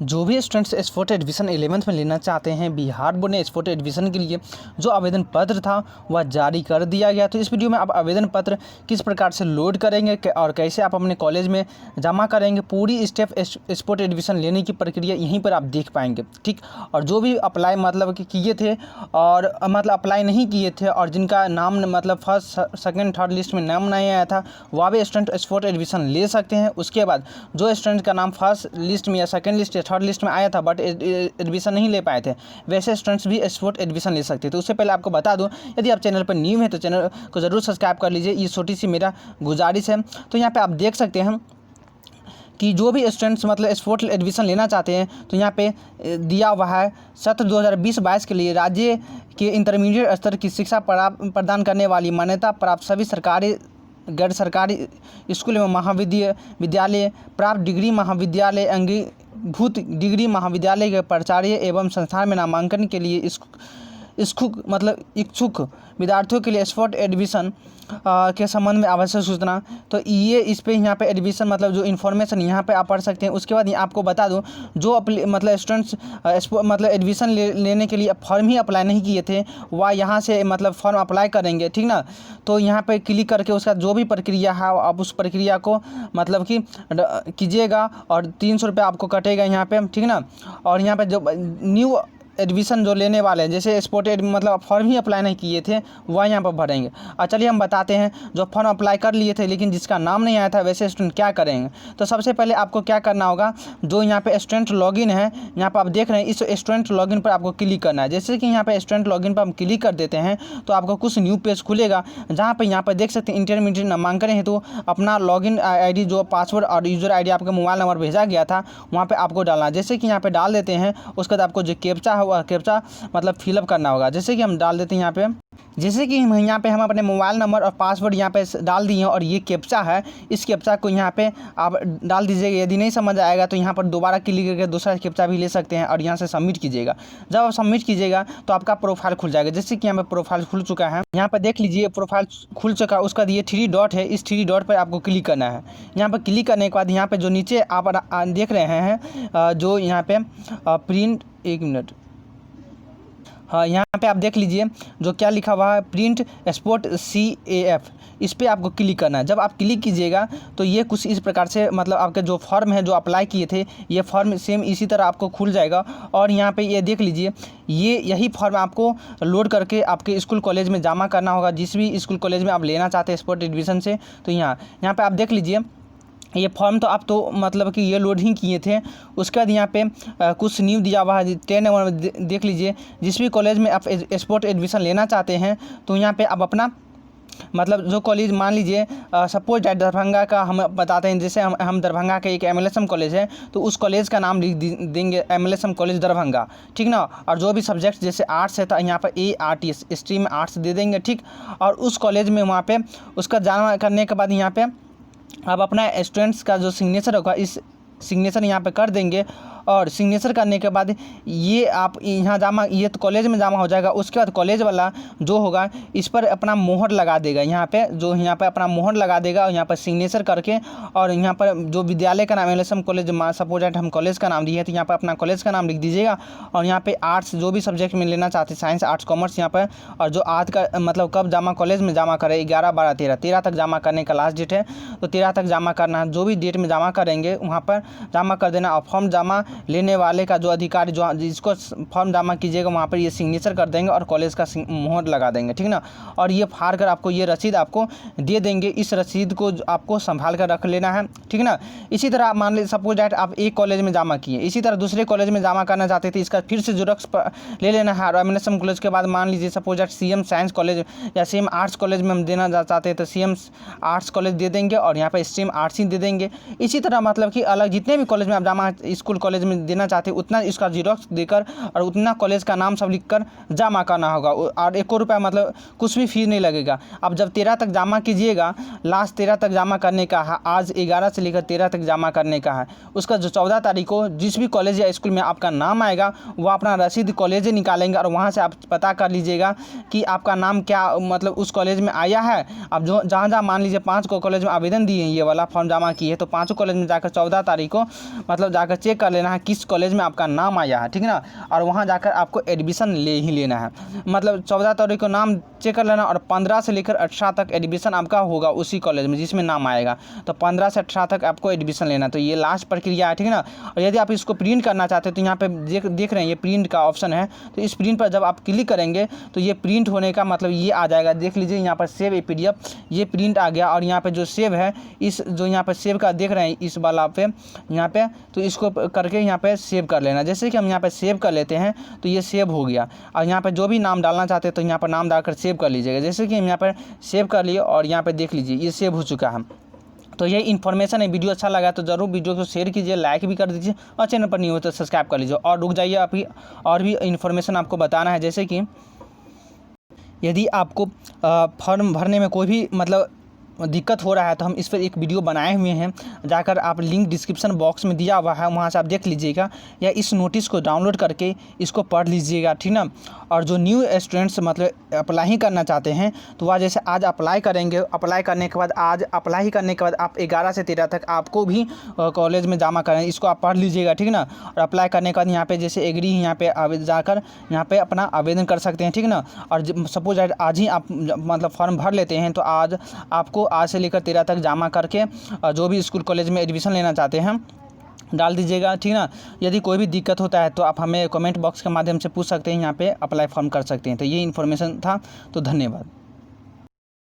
जो भी students sport admission 11th में लेना चाहते हैं, बिहार बोर्ड ने स्पोर्ट एडमिशन के लिए जो आवेदन पत्र था वह जारी कर दिया गया। तो इस वीडियो में आप आवेदन पत्र किस प्रकार से लोड करेंगे और कैसे आप अपने कॉलेज में जमा करेंगे, पूरी स्टेप स्पोर्ट एडमिशन लेने की प्रक्रिया यहीं पर आप देख पाएंगे। ठीक, और जो भी अप्लाई मतलब कि किए थे और मतलब अप्लाई नहीं किए थे और जिनका नाम मतलब फर्स्ट सेकेंड थर्ड लिस्ट में नाम नहीं आया था, वह भी स्टूडेंट स्पोर्ट एडमिशन ले सकते हैं। उसके बाद जो स्टूडेंट का नाम फर्स्ट लिस्ट में या सेकेंड लिस्ट या थर्ड लिस्ट में आया था बट एडमिशन नहीं ले पाए थे, वैसे स्टूडेंट्स भी स्पोर्ट एडमिशन ले सकते हैं। तो उससे पहले आपको बता दूं, यदि आप चैनल पर न्यू हैं तो चैनल को ज़रूर सब्सक्राइब कर लीजिए, ये छोटी सी मेरा गुजारिश है। तो यहाँ पे आप देख सकते हैं कि जो भी स्टूडेंट्स मतलब स्पोर्ट एडमिशन लेना चाहते हैं तो यहाँ पे दिया हुआ है सत्र 2020-22 के लिए राज्य के इंटरमीडिएट स्तर की शिक्षा प्रदान करने वाली मान्यता प्राप्त सभी सरकारी गैर सरकारी स्कूल एवं महाविद्यालय प्राप्त डिग्री महाविद्यालय अंगीभूत डिग्री महाविद्यालय के प्राचार्य एवं संस्थान में नामांकन के लिए इच्छुक विद्यार्थियों के लिए स्पोर्ट एडमिशन के संबंध में आवश्यक सूचना। तो ये इस पे यहाँ पे एडमिशन मतलब जो इन्फॉर्मेशन यहाँ पे आप पढ़ सकते हैं। उसके बाद आपको बता दूँ, जो मतलब स्टूडेंट्स मतलब एडमिशन लेने के लिए फॉर्म ही अप्लाई नहीं किए थे, वह यहाँ से मतलब फॉर्म अप्लाई करेंगे। ठीक ना, तो यहाँ पे क्लिक करके उसका जो भी प्रक्रिया है आप उस प्रक्रिया को मतलब कि कीजिएगा और 300 रुपये आपको कटेगा यहाँ पे। ठीक ना, और यहाँ पे जो न्यू एडमिशन जो लेने वाले हैं, जैसे स्पोर्ट मतलब फॉर्म ही अप्लाई नहीं किए थे, वह यहाँ पर भरेंगे। और चलिए हम बताते हैं, जो फॉर्म अप्लाई कर लिए थे लेकिन जिसका नाम नहीं आया था वैसे स्टूडेंट क्या करेंगे। तो सबसे पहले आपको क्या करना होगा, जो यहाँ पे स्टूडेंट लॉगिन है, यहाँ पर आप देख रहे हैं, इस स्टूडेंट लॉगिन पर आपको क्लिक करना है। जैसे कि यहाँ पे स्टूडेंट लॉगिन पर हम क्लिक कर देते हैं तो आपको कुछ न्यू पेज खुलेगा, जहाँ पर यहाँ पर देख सकते हैं इंटरमीडिएट नामांकन हेतु अपना लॉगिन आईडी जो पासवर्ड और यूजर आईडी आपका मोबाइल नंबर भेजा गया था वहाँ पर आपको डालना। जैसे कि यहाँ पर डाल देते हैं, उसके बाद आपको जो कैप्चा है वह कैप्चा मतलब फिलअप करना होगा। जैसे कि हम डाल देते हैं यहाँ पे, जैसे कि हम अपने मोबाइल नंबर और पासवर्ड यहाँ पे डाल दिए हैं और ये कैप्चा है, इस कैप्चा को यहाँ पे आप डाल दीजिएगा। यदि नहीं समझ आएगा तो यहाँ पर दोबारा क्लिक करके दूसरा कैप्चा भी ले सकते हैं और यहाँ से सबमिट कीजिएगा। जब आप सबमिट कीजिएगा तो आपका प्रोफाइल खुल जाएगा। जैसे कि यहाँ पे प्रोफाइल खुल चुका है, यहाँ पर देख लीजिए प्रोफाइल खुल चुका है। उसका ये 3 डॉट है, इस 3 डॉट पर आपको क्लिक करना है। यहाँ पर क्लिक करने के बाद यहाँ पर जो नीचे आप देख रहे हैं जो यहाँ पे प्रिंट, एक मिनट, हाँ यहाँ पे आप देख लीजिए जो क्या लिखा हुआ है, प्रिंट स्पोर्ट CAF, इस पर आपको क्लिक करना है। जब आप क्लिक कीजिएगा तो ये कुछ इस प्रकार से मतलब आपके जो फॉर्म है जो अप्लाई किए थे ये फॉर्म सेम इसी तरह आपको खुल जाएगा। और यहाँ पे ये देख लीजिए, यही फॉर्म आपको लोड करके आपके स्कूल कॉलेज में जमा करना होगा, जिस भी स्कूल कॉलेज में आप लेना चाहते हैं स्पोर्ट एडमिशन से। तो यहाँ पे आप देख लीजिए ये फॉर्म तो आप तो मतलब कि ये लोड ही किए थे। उसके बाद यहाँ पे कुछ न्यू दिया हुआ है 10 नंबर में, देख लीजिए जिस भी कॉलेज में आप स्पोर्ट एडमिशन लेना चाहते हैं तो यहाँ पे आप अपना मतलब जो कॉलेज, मान लीजिए सपोज दरभंगा का हम बताते हैं, जैसे हम दरभंगा का एक MLSM कॉलेज है तो उस कॉलेज का नाम लिख देंगे MLSM कॉलेज दरभंगा। ठीक ना, और जो भी सब्जेक्ट जैसे आर्ट्स है तो यहाँ पर ART स्ट्रीम आर्ट्स दे देंगे। ठीक, और उस कॉलेज में वहाँ पे उसका जमा करने के बाद यहाँ पे आप अपना स्टूडेंट्स का जो सिग्नेचर होगा इस सिग्नेचर यहाँ पे कर देंगे। और सिग्नेचर करने के बाद ये आप यहाँ जमा, ये तो कॉलेज में जमा हो जाएगा। उसके बाद कॉलेज वाला जो होगा इस पर अपना मोहर लगा देगा, यहाँ पे अपना मोहर लगा देगा और यहाँ पर सिग्नेचर करके, और यहाँ पर जो विद्यालय का नाम MLSM कॉलेज, सपोज हम कॉलेज का नाम दिए तो यहाँ पर अपना कॉलेज का नाम लिख दीजिएगा। और यहाँ पे आर्ट्स जो भी सब्जेक्ट में लेना चाहते हैं, साइंस आर्ट्स कॉमर्स यहाँ पर, और जो आज का मतलब कब जमा कॉलेज में जमा करें 11, 12, 13 तक जमा करने का लास्ट डेट है, तो 13 तक जमा करना है। जो भी डेट में जमा करेंगे वहाँ पर जमा कर देना। और फॉर्म जमा लेने वाले का जो अधिकारी जो जिसको फॉर्म जमा कीजिएगा वहाँ पर ये सिग्नेचर कर देंगे और कॉलेज का मोहर लगा देंगे। ठीक ना, और ये फाड़ कर आपको ये रसीद आपको दे देंगे। इस रसीद को आपको संभाल कर रख लेना है। ठीक ना, इसी तरह आप मान लीजिए सपोज दैट आप एक कॉलेज में जमा किए, इसी तरह दूसरे कॉलेज में जमा करना चाहते थे, इसका फिर से जेरॉक्स ले लेना है। और MLSM कॉलेज के बाद मान लीजिए suppose that CM science college या CM आर्ट्स कॉलेज में हम देना चाहते हैं तो CM आर्ट्स कॉलेज दे देंगे और यहाँ पर स्ट्रीम आर्ट्स ही दे देंगे। इसी तरह मतलब कि अलग जितने भी कॉलेज में आप जमा स्कूल कॉलेज में देना चाहते हैं उतना इसका जीरोक्स देकर और उतना कॉलेज का नाम सब लिखकर जमा करना होगा। और 1 रुपया मतलब कुछ भी फीस नहीं लगेगा। अब जब 13 तक जमा कीजिएगा, लास्ट 13 तक जमा करने का है, आज 11 से लेकर 13 तक जमा करने का है। उसका जो 14 तारीख को जिस भी कॉलेज या स्कूल में आपका नाम आएगा वो अपना रसीद कॉलेज निकालेंगे और वहाँ से आप पता कर लीजिएगा कि आपका नाम क्या मतलब उस कॉलेज में आया है। अब जो जहाँ मान लीजिए 5 को कॉलेज में आवेदन दिए हैं, ये वाला फॉर्म जमा किए तो 5 कॉलेज में जाकर 14 तारीख को मतलब जाकर चेक कर लेना लेना है किस कॉलेज में आपका नाम आया है, ठीक है ना, और वहाँ जाकर आपको एडमिशन ले ही लेना है। मतलब 14 तारीख को नाम चेक कर लेना और 15 से लेकर 18 तक एडमिशन आपका होगा उसी कॉलेज में जिसमें नाम आएगा। तो 15 से 18 तक आपको एडमिशन लेना, तो ये लास्ट प्रक्रिया है, ठीक है ना। और यदि आप इसको प्रिंट करना चाहते हैं तो यहाँ पे देख रहे हैं ये प्रिंट का ऑप्शन है, तो इस प्रिंट पर जब आप क्लिक करेंगे तो ये प्रिंट होने का मतलब ये आ जाएगा। देख लीजिए यहाँ पर सेव ए PDF, ये प्रिंट आ गया। और यहाँ पे जो सेव है, इस जो यहाँ पे सेव का देख रहे हैं इस वाला पे यहाँ पे, तो इसको करके यहाँ पे सेव कर लेना। जैसे कि हम यहाँ पे सेव कर लेते हैं तो ये सेव हो गया। और यहाँ पे जो भी नाम डालना चाहते हैं तो यहाँ पर नाम डालकर सेव कर लीजिएगा। जैसे कि हम यहाँ पर सेव कर लिए और यहाँ पे देख लीजिए ये सेव हो चुका है। तो ये इन्फॉर्मेशन है, वीडियो अच्छा लगा तो ज़रूर वीडियो को शेयर कीजिए, लाइक भी कर दीजिए और चैनल पर नहीं हो तो सब्सक्राइब कर लीजिए। और रुक जाइए, अभी और भी इन्फॉर्मेशन आपको बताना है। जैसे कि यदि आपको फॉर्म भरने में कोई भी मतलब दिक्कत हो रहा है तो हम इस पर एक वीडियो बनाए हुए हैं, जाकर आप लिंक डिस्क्रिप्शन बॉक्स में दिया हुआ है, वहाँ से आप देख लीजिएगा या इस नोटिस को डाउनलोड करके इसको पढ़ लीजिएगा, ठीक ना। और जो न्यू स्टूडेंट्स मतलब अप्लाई ही करना चाहते हैं तो वह जैसे आज अप्लाई करेंगे, अप्लाई करने के बाद आज अप्लाई ही करने के बाद आप 11 से 13 तक आपको भी कॉलेज में जमा करें, इसको आप पढ़ लीजिएगा, ठीक ना। और अप्लाई करने के बाद यहाँ पे जैसे एग्री यहाँ पे जाकर यहाँ पे अपना आवेदन कर सकते हैं, ठीक ना। और सपोज आज ही आप मतलब फॉर्म भर लेते हैं तो आज आपको आज से लेकर 13 तक जमा करके जो भी स्कूल कॉलेज में एडमिशन लेना चाहते हैं डाल दीजिएगा, ठीक ना। यदि कोई भी दिक्कत होता है तो आप हमें कमेंट बॉक्स के माध्यम से पूछ सकते हैं, यहाँ पे अप्लाई फॉर्म कर सकते हैं। तो ये इन्फॉर्मेशन था, तो धन्यवाद।